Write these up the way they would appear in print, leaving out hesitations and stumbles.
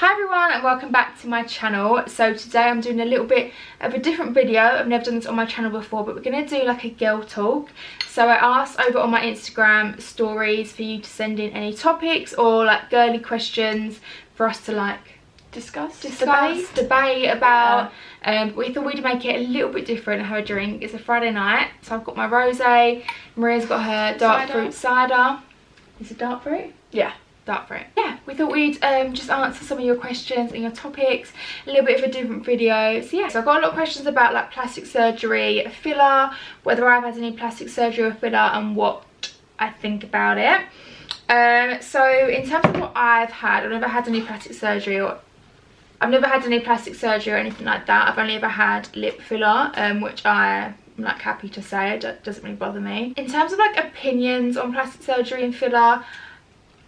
Hi everyone and welcome back to my channel. So today I'm doing a little bit of a different video. I've never done this on my channel before, but we're going to do like a girl talk. So I asked over on my Instagram stories for you to send in any topics or like girly questions for us to like debate about. We thought we'd make it a little bit different and have a drink. It's a Friday night, so I've got my rosé, Maria's got her dark fruit cider. Is it dark fruit? Yeah. Dark fruit. Yeah, we thought we'd just answer some of your questions and your topics, a little bit of a different video. So yeah, so I've got a lot of questions about like plastic surgery, filler, whether I've had any plastic surgery or filler and what I think about it. So in terms of what I've had, I've never had any plastic surgery or anything like that. I've only ever had lip filler, which I'm like happy to say it doesn't really bother me. In terms of like opinions on plastic surgery and filler,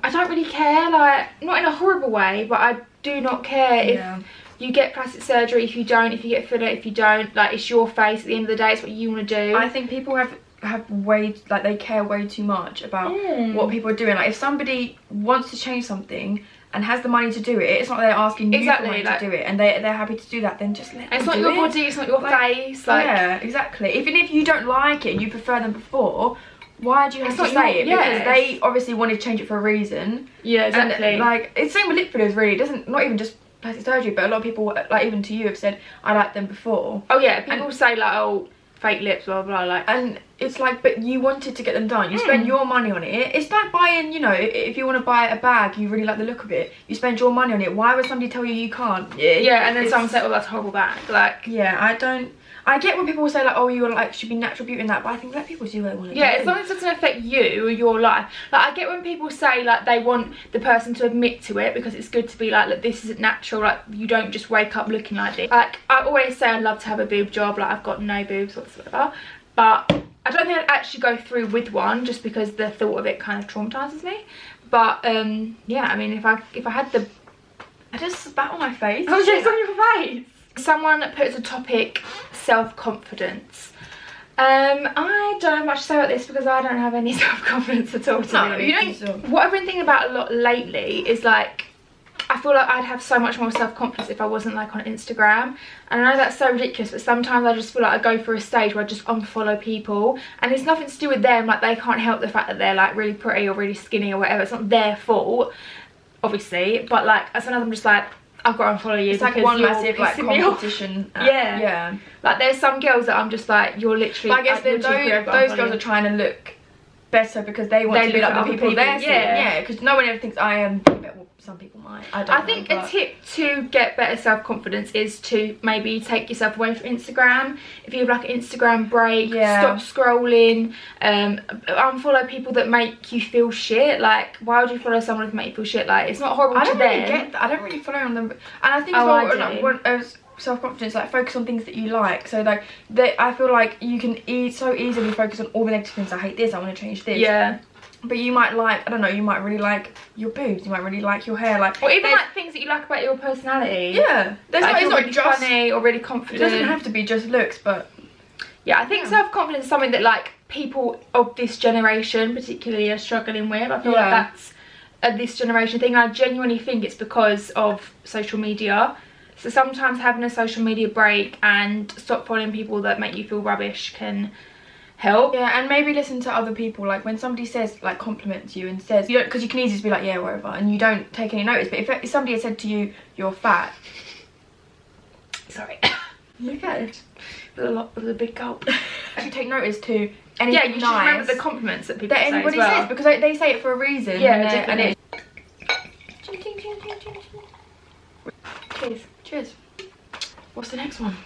I don't really care, like not in a horrible way, but I do not care if you get plastic surgery, if you don't, if you get filler, if you don't. Like, it's your face at the end of the day, it's what you want to do. I think people have way, like, they care way too much about what people are doing. Like, if somebody wants to change something and has the money to do it, it's not they're asking you for money to do it, and they're happy to do that, then just let them do it. It's not your body, it's not your face. Like, yeah, exactly. Even if you don't like it and you prefer them before, why do you have to say it? Because they obviously wanted to change it for a reason. Yeah, exactly. And, like, it's same with lip fillers, really. It doesn't, not even just plastic surgery, but a lot of people, like even to you, have said I liked them before. Oh yeah, people say like, oh, fake lips, blah blah, like, and it's like, but you wanted to get them done. You spend your money on it. It's like buying, you know, if you want to buy a bag, you really like the look of it, you spend your money on it. Why would somebody tell you you can't? Yeah, and then someone say, oh, that's a horrible bag. Like, yeah, I get when people say like, oh, you're like should be natural beauty in that, but I think let people do what they want to do. Yeah, as long as it doesn't affect you or your life. Like, I get when people say like they want the person to admit to it because it's good to be like, look, this isn't natural. Like, you don't just wake up looking like this. Like, I always say I'd love to have a boob job. Like, I've got no boobs whatsoever, but I don't think I'd actually go through with one just because the thought of it kind of traumatises me. But yeah, I mean, if I had the, I just spat on my face. Oh, yes, on your face. Someone put as a topic self-confidence. I don't have much to say about this because I don't have any self-confidence at all. No, you don't. What I've been thinking about a lot lately is like, I feel like I'd have so much more self-confidence if I wasn't like on Instagram. And I know that's so ridiculous, but sometimes I just feel like I go through a stage where I just unfollow people, and it's nothing to do with them. Like, they can't help the fact that they're like really pretty or really skinny or whatever. It's not their fault, obviously, but like sometimes I'm just like, I've got to unfollow you. It's like one massive like competition. Yeah. Like, there's some girls that I'm just like, you're literally. But I guess those girls are trying to look better because they want to be like the people they're seeing. Yeah, because no one ever thinks I am. Well, some people might. I think a tip to get better self-confidence is to maybe take yourself away from Instagram. If you have like an Instagram break, stop scrolling, unfollow people that make you feel shit. Like, why would you follow someone who make you feel shit? Like, it's not horrible to them. Really get that. I don't really follow on them, and I think as well, self-confidence, like, focus on things that you like. So like, I feel like you can so easily focus on all the negative things. I hate this, I want to change this. Yeah. But you might like, I don't know, you might really like your boobs, you might really like your hair, like, or even like things that you like about your personality. Yeah, like, it's not really just funny or really confident. It doesn't have to be just looks, but yeah, I think self-confidence is something that like people of this generation particularly are struggling with. I feel like that's a this generation thing. I genuinely think it's because of social media. So sometimes having a social media break and stop following people that make you feel rubbish can help. Yeah, and maybe listen to other people. Like, when somebody says, like, compliments you and says, you don't, because you can easily just be like, yeah, whatever, and you don't take any notice. But if somebody had said to you, you're fat, sorry, you're good. With a big gulp. Actually take notice to anything nice. Yeah, you should remember the compliments that people say anybody as well. says, because they say it for a reason. Yeah, definitely. Cheers. Cheers. What's the next one?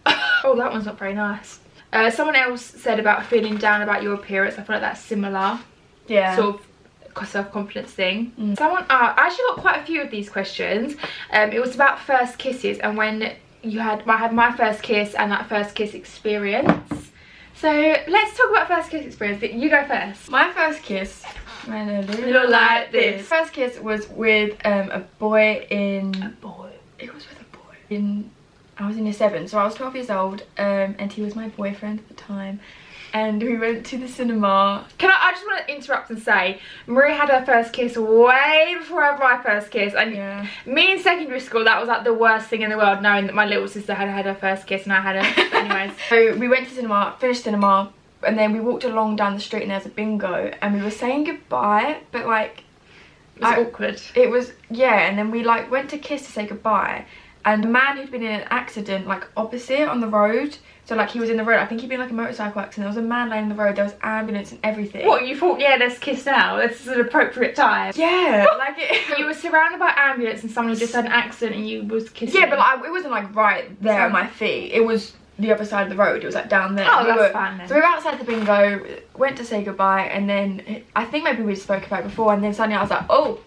Oh, that one's not very nice. Someone else said about feeling down about your appearance. I feel like that's similar. Yeah. Sort of self-confidence thing. Someone, I actually got quite a few of these questions. It was about first kisses and when I had my first kiss and that first kiss experience. So let's talk about first kiss experience. You go first. My first kiss went a little like this. First kiss was with a boy in. It was with a boy I was in year 7, so I was 12 years old, and he was my boyfriend at the time. and we went to the cinema. I just want to interrupt and say, Maria had her first kiss way before I had my first kiss. And me in secondary school, that was like the worst thing in the world, knowing that my little sister had had her first kiss and I had it. But anyways. So we went to cinema, finished cinema, and then we walked along down the street and there was a bingo, and we were saying goodbye, but like... It was awkward. It was, yeah, and then we like went to kiss to say goodbye, and the man who'd been in an accident like opposite on the road, so like he was in the road, I think he'd been like a motorcycle accident, there was a man laying on the road, there was ambulance and everything. What, you thought, yeah, let's kiss now, this is an appropriate time? Yeah, like it... You were surrounded by ambulance and someone just had an accident and you was kissing. Yeah, but like, it wasn't like right there at my feet, it was the other side of the road, it was like down there. Oh, that's fine then. So we were outside the bingo, went to say goodbye, and then I think maybe we spoke about it before, and then suddenly I was like, oh,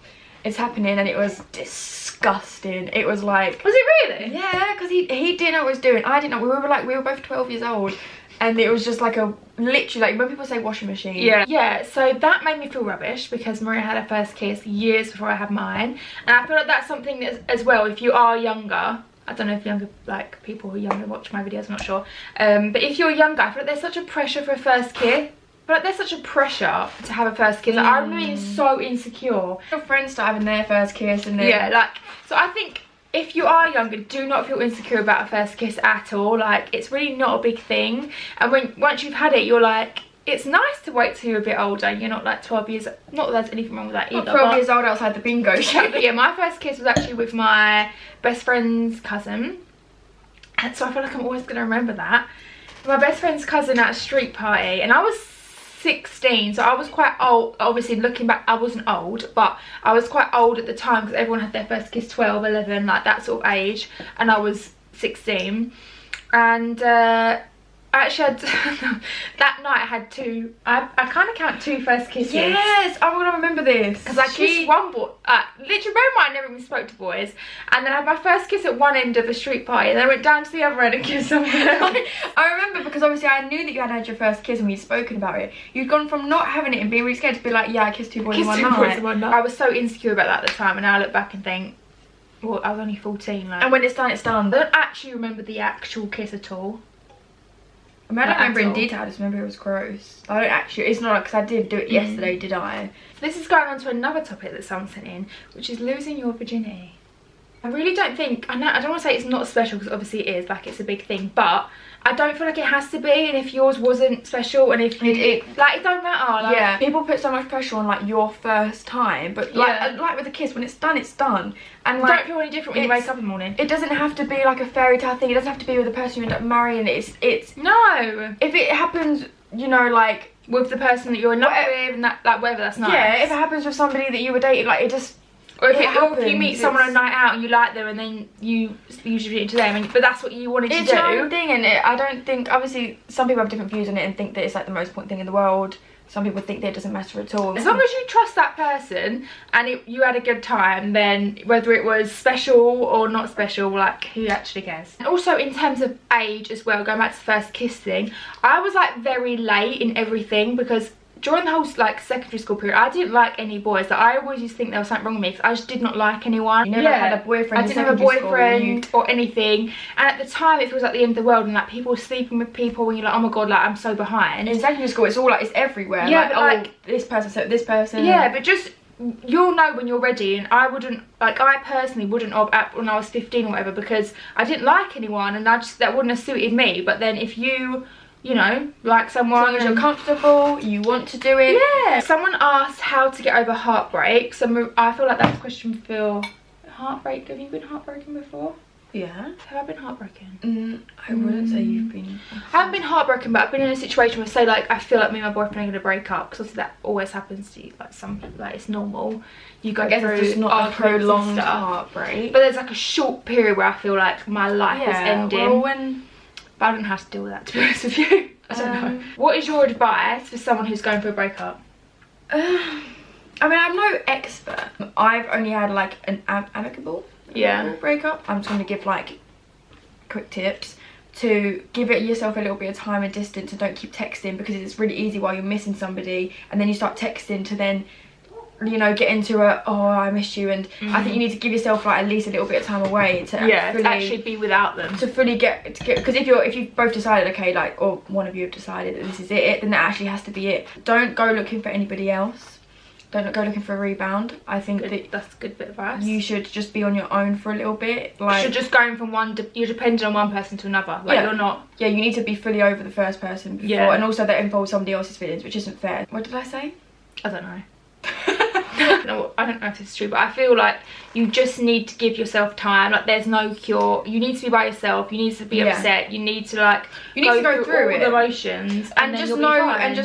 it's happening, and it was disgusting. It was like... Was it really? Yeah, because he didn't know what he was doing. I didn't know. We were both 12 years old, and it was just like a, literally, like when people say washing machine. Yeah, so that made me feel rubbish because Maria had her first kiss years before I had mine. And I feel like that's something that, as well, if you are younger, I don't know if younger, like people who are younger watch my videos, I'm not sure. But if you're younger, I feel like there's such a pressure for a first kiss. But like, there's such a pressure to have a first kiss. Like, I remember being so insecure. Your friends start having their first kiss, and then... Yeah, like, so I think if you are younger, do not feel insecure about a first kiss at all. Like, it's really not a big thing. And once you've had it, you're like, it's nice to wait till you're a bit older. You're not like 12 years, not that there's anything wrong with that either. Not 12 years old outside the bingo shop. But yeah, my first kiss was actually with my best friend's cousin. And so I feel like I'm always going to remember that. My best friend's cousin at a street party, and I was 16, so I was quite old. Obviously, looking back, I wasn't old, but I was quite old at the time because everyone had their first kiss 12, 11, like that sort of age, and I was 16. And I actually had that night I had two. I kind of count two first kisses. Yes, I'm gonna remember this because I kissed one boy. Literally, bear in mind, I never even spoke to boys. And then I had my first kiss at one end of a street party, and then I went down to the other end and kissed someone else. I remember because obviously I knew that you had had your first kiss and we'd spoken about it. You'd gone from not having it and being really scared to be like, yeah, I kissed two boys in one night. I was so insecure about that at the time, and now I look back and think, well, I was only 14. Like, and when it's done, it's done. I don't actually remember the actual kiss at all. I mean, I don't remember in detail, I just remember it was gross. I don't actually, it's not because I did do it yesterday, did I? This is going on to another topic that someone sent in, which is losing your virginity. I really don't think, I don't want to say it's not special because obviously it is, like it's a big thing, but I don't feel like it has to be, and if yours wasn't special, and if like, it don't matter. Like, yeah, people put so much pressure on like your first time, but like with a kiss, when it's done, it's done. And like, you don't feel any different when you wake up in the morning. It doesn't have to be like a fairy tale thing. It doesn't have to be with the person you end up marrying. It's no. If it happens, you know, like with the person that you're in love with, and that, like, whatever, that's nice. Yeah, if it happens with somebody that you were dating, like it just. Or if you meet someone on a night out and you like them, and then you usually into them, but that's what you wanted to do. It's your own thing, and I don't think, obviously some people have different views on it and think that it's like the most important thing in the world. Some people think that it doesn't matter at all. As long as you trust that person and you had a good time, then whether it was special or not special, like, who actually cares? And also in terms of age as well, going back to the first kiss thing, I was like very late in everything because during the whole like secondary school period, I didn't like any boys. Like, I always used to think there was something wrong with me because I just did not like anyone. You never had a boyfriend. I didn't have a boyfriend or anything. And at the time, it feels like the end of the world, and like people were sleeping with people, and you're like, oh my god, like I'm so behind. In secondary school, it's all like, it's everywhere. Yeah, like, but like, oh, this person, so this person. Yeah, but just, you'll know when you're ready, and I wouldn't, like, I personally wouldn't have when I was 15 or whatever, because I didn't like anyone, and that wouldn't have suited me. But then if you know, like someone, as long as you're comfortable, you want to do it. Yeah. Someone asked how to get over heartbreak. So I feel like that's a question for heartbreak. Have you been heartbroken before? Yeah. Have I been heartbroken? I wouldn't say you've been. I haven't been heartbroken, but I've been in a situation where, say, like, I feel like me and my boyfriend are going to break up, because obviously that always happens to you. Like, some people, like, it's normal. You go through, it's just not a prolonged heartbreak. But there's like a short period where I feel like my life is ending. Well, but I don't know how to deal with that, to be honest with you. I don't know. What is your advice for someone who's going for a breakup? I mean, I'm no expert. I've only had like an amicable breakup. I'm just going to give like quick tips to give it yourself a little bit of time and distance, and don't keep texting, because it's really easy while you're missing somebody, and then you start texting to then you know, get into I missed you, and I think you need to give yourself like at least a little bit of time away to to actually be without them, to fully get because if you've both decided, okay, like, or one of you have decided that this is it, then that actually has to be it. Don't go looking for anybody else. Don't go looking for a rebound. I think that's a good bit of advice. You should just be on your own for a little bit. Like, you're just going from you're dependent on one person to another. Like, you're not. Yeah, you need to be fully over the first person before, and also that involves somebody else's feelings, which isn't fair. What did I say? I don't know. I don't know if it's true, but I feel like you just need to give yourself time. Like, there's no cure. You need to be by yourself. You need to be upset. You need to like go through all the emotions, and just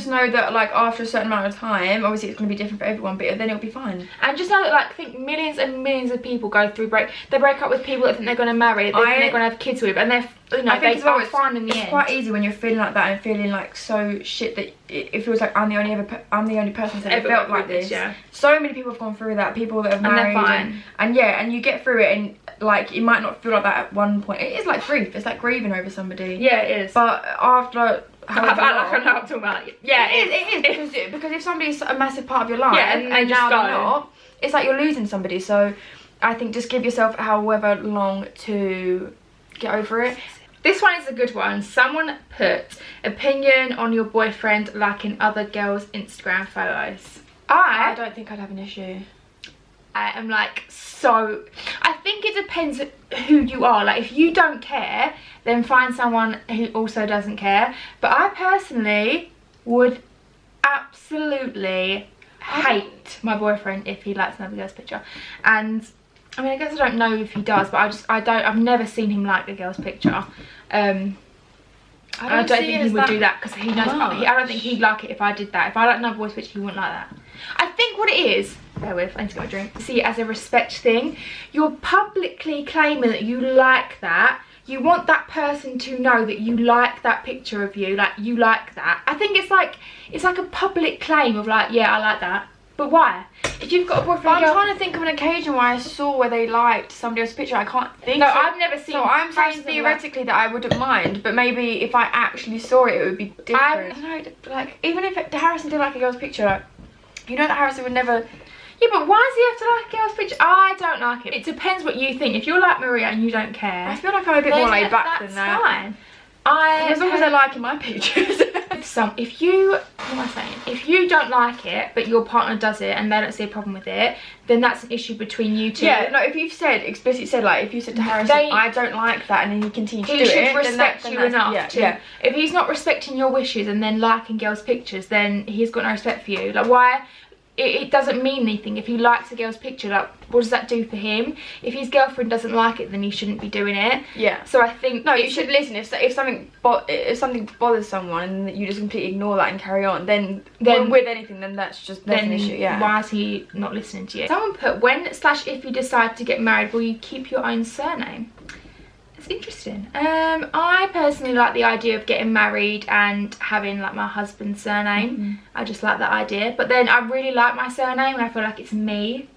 know that like after a certain amount of time, obviously it's going to be different for everyone, but then it'll be fine. And just know that, like, I think millions and millions of people go through they break up with people that think they're going to marry, they're going to have kids with, and they're, you know, they are fine in the end. It's quite easy when you're feeling like that and feeling like so shit that it feels like I'm the only person that ever felt like this. Yeah. So many people have gone through that. People that have married, and you get through it, and like it might not feel like that at one point. It is like grief. It's like grieving over somebody. Yeah, it is. But after it is because if somebody's a massive part of your life, and now they're not, it's like you're losing somebody. So I think just give yourself however long to get over it. This one is a good one. Someone put opinion on your boyfriend liking other girls' Instagram photos. I don't think I'd have an issue. I am like, so I think it depends who you are. Like, if you don't care, then find someone who also doesn't care. But I personally would absolutely hate my boyfriend if he likes another girl's picture. And I mean, I guess I don't know if he does, but I've never seen him like a girl's picture. I don't think he would do that because he knows. I don't think he'd like it if I did that. If I like another boy's picture, he wouldn't like that. I think what it is, bear with, I need to get my drink. See it as a respect thing. You're publicly claiming that you like that. You want that person to know that you like that picture of you, like you like that. I think it's like a public claim of like, yeah, I like that. But why? If you've got a boyfriend, I'm trying to think of an occasion where I saw where they liked somebody else's picture. I can't think. No, I've never seen. So I'm saying theoretically that I wouldn't mind, but maybe if I actually saw it, it would be different. I don't know, like even if Harrison did like a girl's picture, like, you know that Harrison would never. Yeah, but why does he have to like a girl's picture? I don't like it. It depends what you think. If you're like Maria and you don't care, I feel like I'm a bit more laid back than that. That's fine. As long as they're liking my pictures. If you don't like it but your partner does it and they don't see a problem with it, then that's an issue between you two. Yeah, no, if you've explicitly said, like, if you said to Harrison, I don't like that, and then he continues to do it, he should respect you enough to. If he's not respecting your wishes and then liking girls' pictures, then he's got no respect for you. Like, why? It doesn't mean anything. If he likes a girl's picture, like, what does that do for him? If his girlfriend doesn't like it, then he shouldn't be doing it. Yeah. So I think you should listen. If something bothers someone and you just completely ignore that and carry on, then with anything, then that's an issue. Yeah. Why is he not listening to you? Someone put, when/if you decide to get married, will you keep your own surname? It's interesting. I personally like the idea of getting married and having like my husband's surname. I just like that idea. But then I really like my surname and I feel like it's me.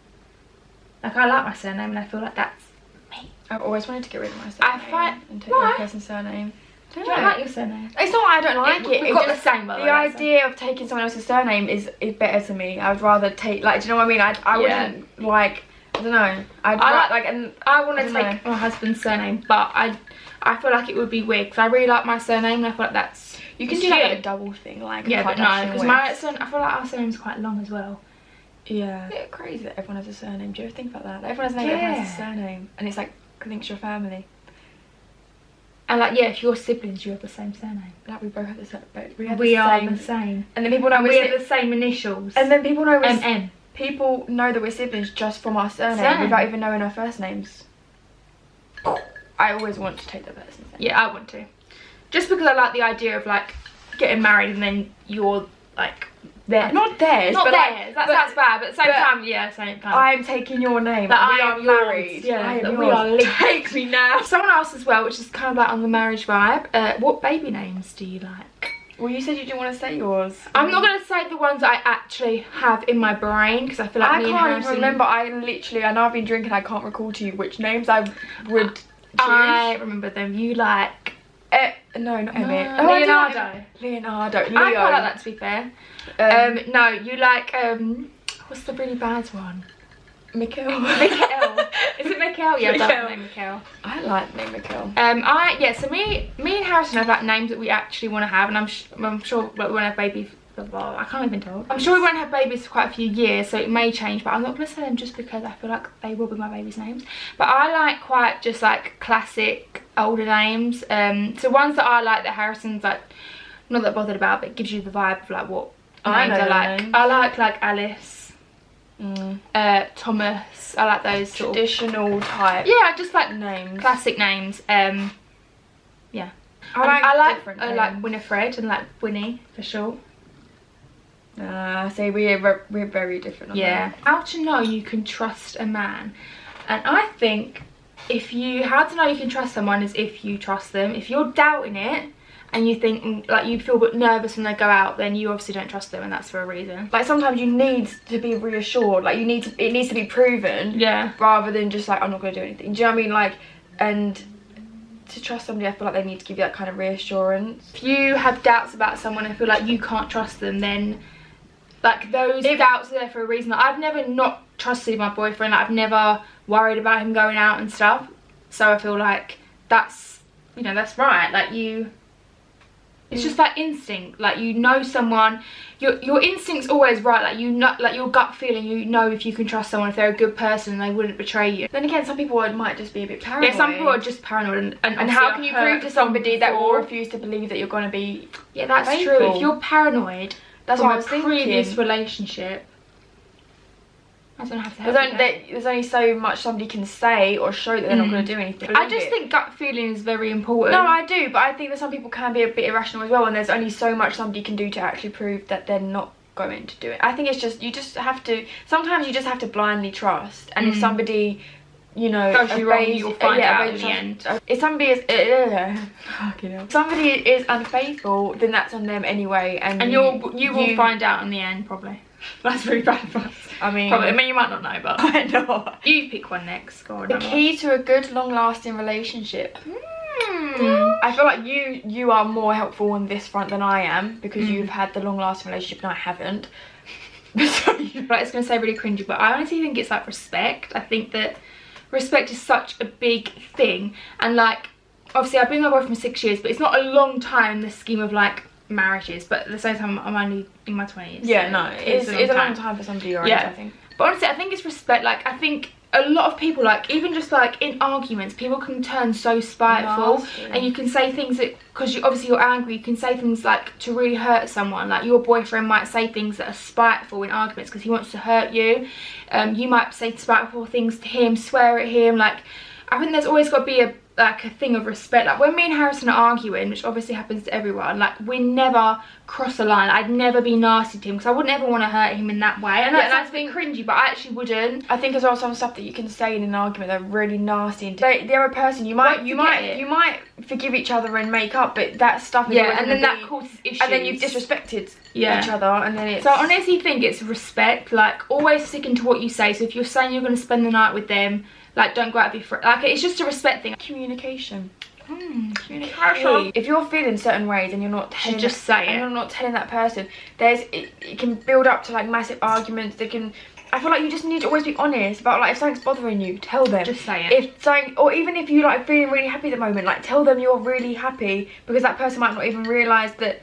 Like, I like my surname and I feel like that's me. I've always wanted to get rid of my surname and take my person's surname. I don't like your surname. It's not I don't like it. We've got the same, by the way. The idea of taking someone else's surname is better to me. I would rather take, like, do you know what I mean? I wouldn't like. I don't know. I want to take my husband's surname, but I feel like it would be weird because I really like my surname and I feel like that's. You can do like a double thing, like but no, because I feel like our surname's quite long as well. Yeah. It's crazy that everyone has a surname. Do you ever think about that? Like, everyone has a name, everyone has a surname, and it's like links your family. And like, yeah, if you're siblings, you have the same surname. Like, we both have the same. We are the same. And then people know we have the same initials. And then people know we're people know that we're siblings just from our surname without even knowing our first names. I always want to take the person's name. Yeah, I want to. Just because I like the idea of like getting married and then you're like there. Not theirs. Not theirs. That sounds bad, but at the same time, yeah, same time. I'm taking your name. That we are married. Yeah, we are linked. Take me now. Someone else as well, which is kind of like on the marriage vibe. What baby names do you like? Well, you said you didn't want to say yours. I'm not going to say the ones I actually have in my brain because I feel like I can't even remember. I know I've been drinking. I can't recall to you which names I would choose. I remember them. You like... no, not Emmett. Leonardo. Leonardo. Leo. I quite like that, to be fair. No, you like... What's the really bad one? Mikkel. Mikkel. Is it Mikkel? Yeah, Mikkel. that's the name Mikkel. I like the name Mikkel. Yeah, so me and Harrison have like names that we actually want to have, and I'm sure like, we won't have babies. Well, I can't even talk. I'm sure we won't have babies for quite a few years, so it may change, but I'm not going to say them just because I feel like they will be my baby's names. But I like quite just like classic older names. So ones that I like that Harrison's like not that bothered about, but it gives you the vibe of like what names I like. Names. I like Alice, Thomas. I like those traditional type. Yeah, I just like names, classic names. Yeah. I like Winifred and like Winnie for sure. See, we're very different on that. How to know you can trust a man? And I think how to know you can trust someone is if you trust them. If you're doubting it and you think like you feel a bit nervous when they go out, then you obviously don't trust them, and that's for a reason. Like sometimes you need to be reassured, like it needs to be proven, rather than just like I'm not going to do anything. Do you know what I mean? Like, and to trust somebody, I feel like they need to give you that kind of reassurance. If you have doubts about someone and feel like you can't trust them, then like those doubts are there for a reason. Like, I've never not trusted my boyfriend. Like, I've never worried about him going out and stuff. So I feel like that's, you know, that's right. Like it's just that instinct. Like you know someone, your instinct's always right. Like you know, like your gut feeling. You know if you can trust someone, if they're a good person and they wouldn't betray you. Then again, some people might just be a bit paranoid. Yeah, some people are just paranoid. And how can you prove to somebody that will refuse to believe that you're going to be? Yeah, that's faithful. True. If you're paranoid. That's what I was thinking. Previous relationship. I don't have to help there's only so much somebody can say or show that they're not going to do anything. I just think gut feeling is very important. No, I do, but I think that some people can be a bit irrational as well, and there's only so much somebody can do to actually prove that they're not going to do it. I think it's just, you just have to, sometimes you just have to blindly trust, and if somebody, you know, goes you wrong, you'll find out in the end. If somebody is somebody is unfaithful, then that's on them anyway, and you will find out in the end probably. That's really bad advice. I mean, you might not know, but I know. You pick one next. Go on. The key to a good, long-lasting relationship. I feel like you are more helpful on this front than I am, because you've had the long-lasting relationship and I haven't. So, like, it's going to say really cringy, but I honestly think it's like respect. I think that respect is such a big thing, and like obviously I've been with my boyfriend for 6 years, but it's not a long time in the scheme of like marriages, but at the same time I'm only in my 20s. Yeah, so no, it's a long time for somebody your age, I think. But honestly, I think it's respect. Like, I think a lot of people, like, even just like in arguments, people can turn so spiteful, and you can say things that, because obviously you're angry, you can say things like to really hurt someone. Like your boyfriend might say things that are spiteful in arguments because he wants to hurt you. You might say spiteful things to him, swear at him. Like, I think there's always got to be a thing of respect. Like when me and Harrison are arguing, which obviously happens to everyone, like we never cross a line. I'd never be nasty to him because I wouldn't ever want to hurt him in that way. And that's a bit cringy, but I actually wouldn't. I think as well, some stuff that you can say in an argument that are really nasty, and they're a person, you might forgive each other and make up, but that stuff is and then that causes issues, and then you've disrespected each other, and then it's... So I honestly think it's respect. Like always sticking to what you say. So if you're saying you're going to spend the night with them, like don't go out with your friend. Like it's just a respect thing. Communication. Communication. If you're feeling certain ways and you're not telling, just say it. And you're not telling that person, it can build up to like massive arguments. I feel like you just need to always be honest about, like, if something's bothering you, tell them. Just say it. If something, or even if you like feeling really happy at the moment, like tell them you're really happy, because that person might not even realise that.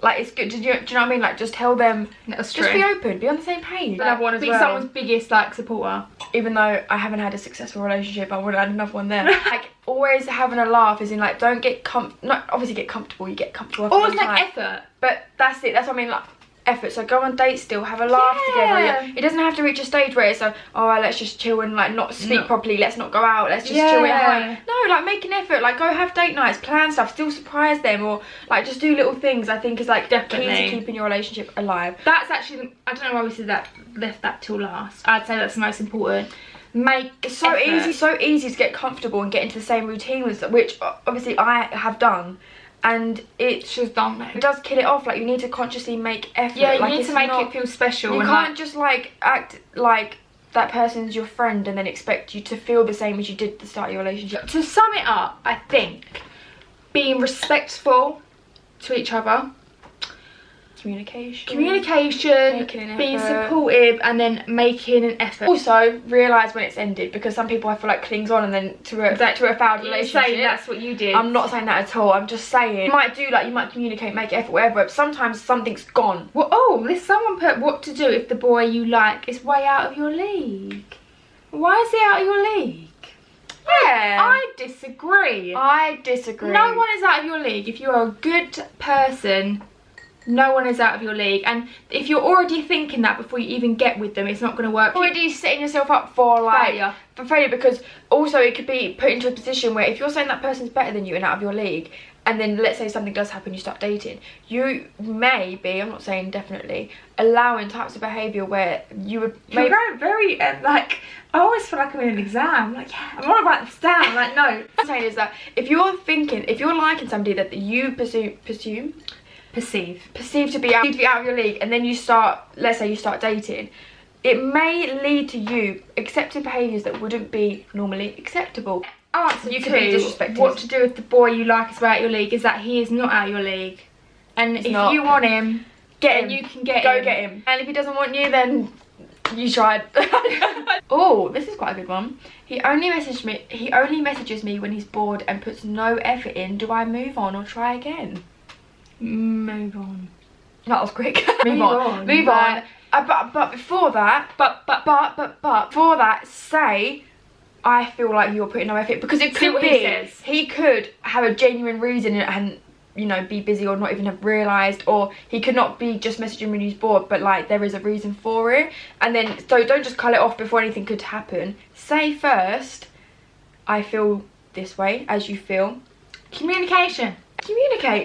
Like, it's good. Do you know what I mean? Like, just tell them. That's true. Just be open. Be on the same page. Like, one as well. Be someone's biggest, like, supporter. Even though I haven't had a successful relationship, I would have had another one there. Like, always having a laugh is in, like, don't get not obviously get comfortable. You get comfortable. Always like effort. But that's it. That's what I mean. Like, effort. So go on dates still, have a laugh together. It doesn't have to reach a stage where it's like, oh, let's just chill and like not speak properly, let's not go out, let's just chill at home. No, like make an effort, like go have date nights, plan stuff, still surprise them, or like just do little things. I think is like key to keeping your relationship alive. That's actually, I don't know why we said that, left that till last. I'd say that's the most important. It's so easy to get comfortable and get into the same routine with, which obviously I have done. And it does kill it off. Like, you need to consciously make effort. Yeah, you like, need to make it feel special. You can't just like act like that person's your friend and then expect you to feel the same as you did at the start of your relationship. To sum it up, I think being respectful to each other, Communication, being supportive, and then making an effort. Also, realise when it's ended, because some people I feel like clings on and then to a failed relationship. Saying that's what you did. I'm not saying that at all. I'm just saying you might communicate, make effort, whatever. But sometimes something's gone. Well, there's someone put what to do if the boy you like is way out of your league. Why is he out of your league? Yeah, I disagree. No one is out of your league. If you're a good person, no one is out of your league. And if you're already thinking that before you even get with them, it's not going to work. You're already setting yourself up for failure, because also it could be put into a position where if you're saying that person's better than you and out of your league, and then let's say something does happen, you start dating, you may be, I'm not saying definitely, allowing types of behaviour where you would maybe... You're going very, like, I always feel like I'm in an exam. Like, yeah, I want to write this down. Like, no. What I'm saying is that if you're liking somebody that you perceive to be out of your league, and then you start, let's say you start dating, it may lead to you accepting behaviours that wouldn't be normally acceptable. Answer you could be disrespected. What to do if the boy you like is out of your league is that he is not out of your league, and if you want him, get him. You can get him. Go get him. And if he doesn't want you, then you tried. Oh, this is quite a good one. He only messages me when he's bored and puts no effort in. Do I move on or try again? Move on. That was quick. Move on. But before that, before that, say, I feel like you're putting no effort, because it could be he could have a genuine reason and you know be busy or not even have realised, or he could not be just messaging when he's bored, but like there is a reason for it. And then so don't just cut it off before anything could happen. Say first, I feel this way as you feel. Communicate,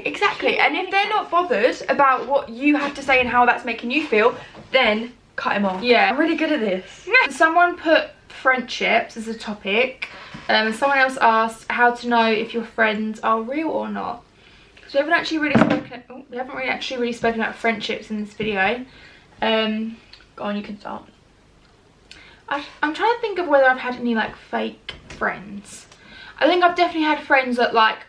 exactly. And if they're not bothered about what you have to say and how that's making you feel, then cut him off. Yeah, I'm really good at this. Someone put friendships as a topic, and someone else asked how to know if your friends are real or not. So we haven't actually really spoken about friendships in this video. Go on, you can start. I'm trying to think of whether I've had any like fake friends. I think I've definitely had friends that like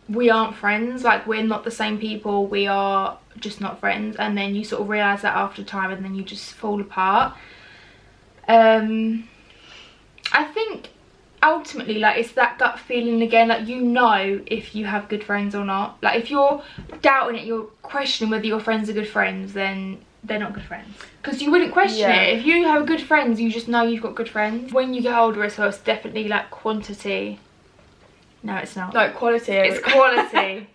we aren't friends, like we're not the same people, we are just not friends, and then you sort of realise that after time and then you just fall apart. I think ultimately like it's that gut feeling again, like you know if you have good friends or not. Like if you're doubting it, you're questioning whether your friends are good friends, then they're not good friends, because you wouldn't question it. If you have good friends, you just know you've got good friends. When you get older as well, it's definitely like quantity. No, it's not. Like quality. It's quality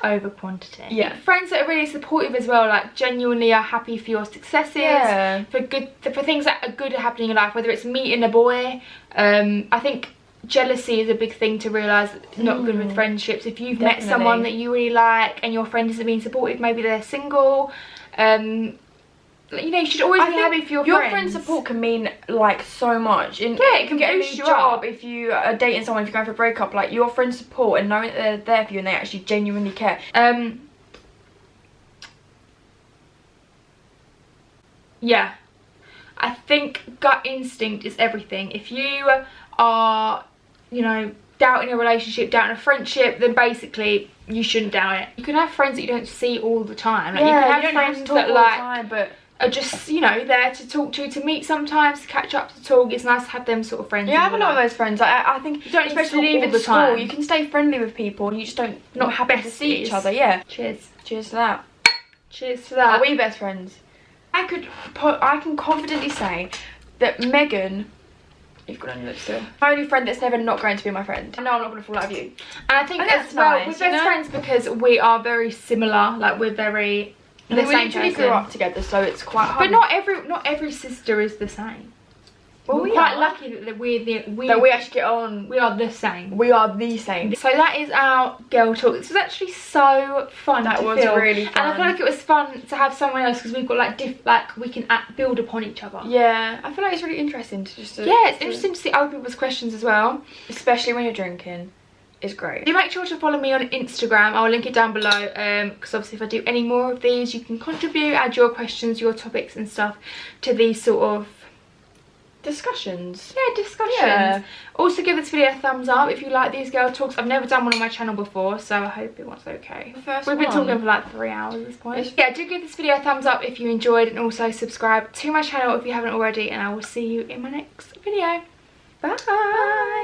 over quantity. Yeah. Friends that are really supportive as well, like genuinely are happy for your successes, for things that are good happening in life, whether it's meeting a boy. I think jealousy is a big thing to realise, not good with friendships. If you've met someone that you really like and your friend isn't being supportive, maybe they're single, you know, you should always be happy for your friends. Your friend support can mean like so much. It can get a boost new you job up. if you are dating someone, if you're going for a breakup, like your friend's support and knowing that they're there for you and they actually genuinely care. Yeah, I think gut instinct is everything. If you are, you know, doubting a relationship, doubting a friendship, then basically you shouldn't doubt it. You can have friends that you don't see all the time. Like, you can have friends that like but are just, you know, there to talk to meet sometimes, to catch up, to talk. It's nice to have them sort of friends. Yeah, I have a lot of those friends. I think you don't especially leaving school, you can stay friendly with people and you just not happy to see each other. Yeah. Cheers. Cheers to that. Cheers to that. Are we best friends? I can confidently say that Megan, you've got on your lips still, my only friend that's never not going to be my friend. No, I'm not going to fall out of you. And I think as well, we're best friends because we are very similar. Like we're very we literally grew up together, so it's quite hard. But not every sister is the same. Well, we're quite lucky that we actually get on. We are the same. We are the same. So that is our girl talk. This was actually so fun. That was really fun. And I feel like it was fun to have someone else because we've got like we can build upon each other. Yeah, I feel like it's really interesting to just. It's interesting to see other people's questions as well, especially when you're drinking. It's great. Do make sure to follow me on Instagram. I'll link it down below, because obviously if I do any more of these, you can contribute, add your questions, your topics and stuff to these sort of discussions. Yeah, discussions. Yeah. Also give this video a thumbs up if you like these girl talks. I've never done one on my channel before, so I hope it was okay. We've been talking for like 3 hours at this point. Yeah, do give this video a thumbs up if you enjoyed, and also subscribe to my channel if you haven't already, and I will see you in my next video. Bye.